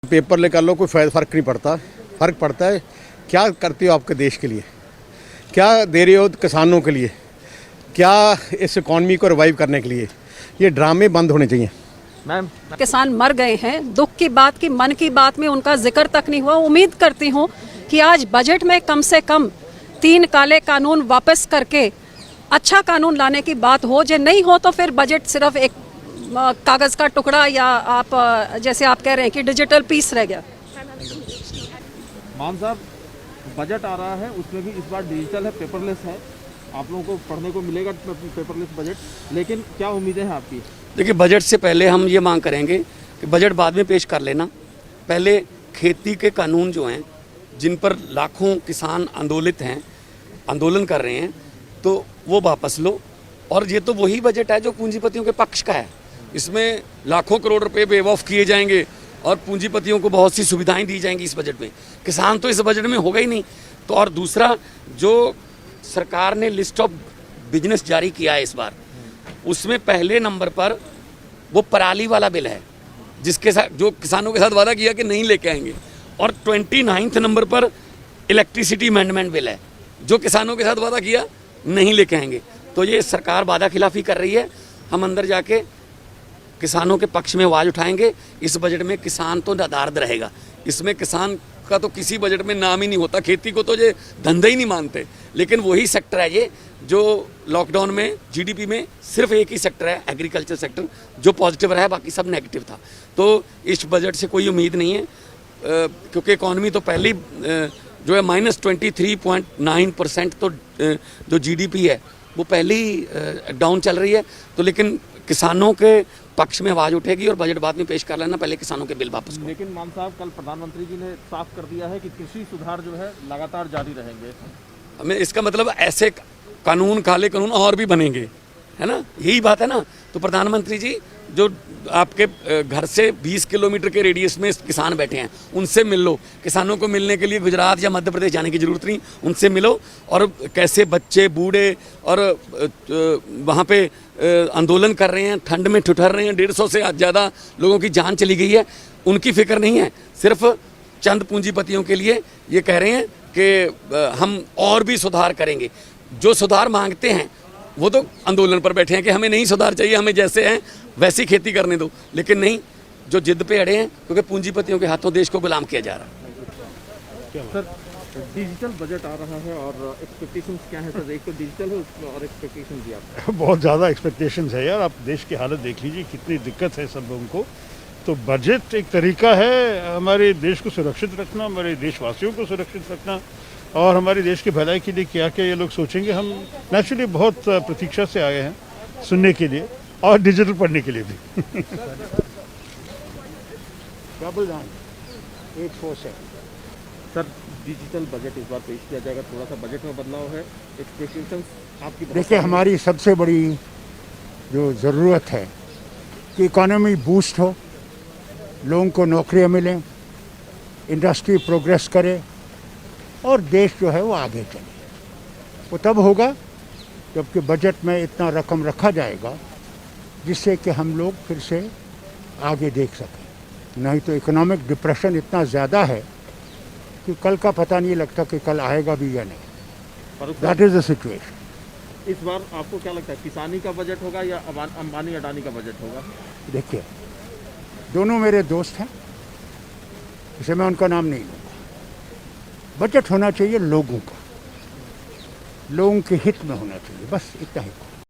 Paper लेकर लो कोई फ़र्क नहीं पड़ता। फ़र्क पड़ता है क्या करते हो आपके देश के लिए, क्या दे रहे हो किसानों के लिए, क्या इस इकॉनमी को रिवाइव करने के लिए। ये ड्रामे बंद होने चाहिए। मैम, किसान मर गए हैं, दुख की बात की मन की बात में उनका जिक्र तक नहीं हुआ। उम्मीद करती हूँ कि आज बजट में कम से कम 3 काले कानून वापस करके अच्छा कानून लाने की बात हो। जो नहीं हो तो फिर बजट सिर्फ एक कागज़ का टुकड़ा या आप जैसे आप कह रहे हैं कि डिजिटल पीस रह गया। मान साहब, बजट आ रहा है, उसमें भी इस बार डिजिटल है, पेपरलेस है। आप लोगों को पढ़ने को मिलेगा पेपरलेस बजट, लेकिन क्या उम्मीदें हैं आपकी? देखिए, बजट से पहले हम ये मांग करेंगे कि बजट बाद में पेश कर लेना। पहले खेती के कानून जो हैं, जिन पर लाखों किसान आंदोलन कर रहे हैं, तो वो वापस लो। और ये तो वही बजट है जो पूंजीपतियों के पक्ष का है। इसमें लाखों करोड़ रुपए वेव ऑफ किए जाएंगे और पूंजीपतियों को बहुत सी सुविधाएं दी जाएंगी इस बजट में। किसान तो इस बजट में होगा ही नहीं। तो और दूसरा, जो सरकार ने लिस्ट ऑफ बिजनेस जारी किया है इस बार, उसमें पहले नंबर पर वो पराली वाला बिल है, जिसके साथ जो किसानों के साथ वादा किया कि नहीं लेके आएंगे। और 29 नंबर पर इलेक्ट्रिसिटी अमेंडमेंट बिल है, जो किसानों के साथ वादा किया नहीं लेके आएंगे। तो ये सरकार वादा खिलाफी कर रही है। हम अंदर जाके किसानों के पक्ष में आवाज़ उठाएंगे। इस बजट में किसान तो नदारद रहेगा। इसमें किसान का तो किसी बजट में नाम ही नहीं होता। खेती को तो ये धंधा ही नहीं मानते। लेकिन वही सेक्टर है ये जो लॉकडाउन में जीडीपी में सिर्फ एक ही सेक्टर है, एग्रीकल्चर सेक्टर, जो पॉजिटिव रहा है, बाकी सब नेगेटिव था। तो इस बजट से कोई उम्मीद नहीं है, क्योंकि इकॉनमी तो पहले जो है -23.9%, तो जो जीडीपी है वो पहले ही डाउन चल रही है। तो लेकिन किसानों के पक्ष में आवाज़ उठेगी और बजट बाद में पेश कर लेना, पहले किसानों के बिल वापस करो। लेकिन मान साहब, कल प्रधानमंत्री जी ने साफ कर दिया है कि कृषि सुधार जो है लगातार जारी रहेंगे। हमें इसका मतलब ऐसे कानून, काले कानून और भी बनेंगे, है ना, यही बात है ना। तो प्रधानमंत्री जी जो आपके घर से 20 किलोमीटर के रेडियस में किसान बैठे हैं, उनसे मिल लो। किसानों को मिलने के लिए गुजरात या मध्य प्रदेश जाने की ज़रूरत नहीं, उनसे मिलो। और कैसे बच्चे, बूढ़े और वहाँ पे आंदोलन कर रहे हैं, ठंड में ठिठुर रहे हैं, 150 से ज़्यादा लोगों की जान चली गई है, उनकी फिक्र नहीं है। सिर्फ चंद पूंजीपतियों के लिए ये कह रहे हैं कि हम और भी सुधार करेंगे। जो सुधार मांगते हैं वो तो आंदोलन पर बैठे हैं कि हमें नहीं सुधार चाहिए, हमें जैसे हैं वैसी खेती करने दो। लेकिन नहीं, जो जिद पे अड़े हैं, क्योंकि पूंजीपतियों के हाथों देश को गुलाम किया जा रहा है। सर, डिजिटल बजट आ रहा है और एक्सपेक्टेशंस क्या है सर? एक तो डिजिटल है उसमें और एक्सपेक्टेशन भी आपका बहुत ज़्यादा एक्सपेक्टेशंस है यार। आप देश की हालत देख लीजिए, कितनी दिक्कत है सब लोगों को। तो बजट एक तरीका है हमारे देश को सुरक्षित रखना, हमारे देशवासियों को सुरक्षित रखना, और हमारे देश की भलाई के लिए क्या क्या ये लोग सोचेंगे। हम नेचुरली बहुत प्रतीक्षा से आए हैं सुनने के लिए और डिजिटल पढ़ने के लिए भी। सर, डिजिटल बजट इस बार पेश किया जाएगा, थोड़ा सा बजट में बदलाव है, एक्सपेक्टेशंस आपकी? देखिए, हमारी सबसे बड़ी जो ज़रूरत है कि इकॉनमी बूस्ट हो, लोगों को नौकरियां मिलें, इंडस्ट्री प्रोग्रेस करे और देश जो है वो आगे चले। वो तब होगा जबकि बजट में इतना रकम रखा जाएगा जिससे कि हम लोग फिर से आगे देख सकें। नहीं तो इकोनॉमिक डिप्रेशन इतना ज़्यादा है कि कल का पता नहीं लगता कि कल आएगा भी या नहीं। That is the situation. इस बार आपको क्या लगता है, किसानी का बजट होगा या अंबानी अडानी का बजट होगा? देखिए, दोनों मेरे दोस्त हैं, इसे मैं उनका नाम नहीं लूँगा। बजट होना चाहिए लोगों का, लोगों के हित में होना चाहिए, बस इतना ही।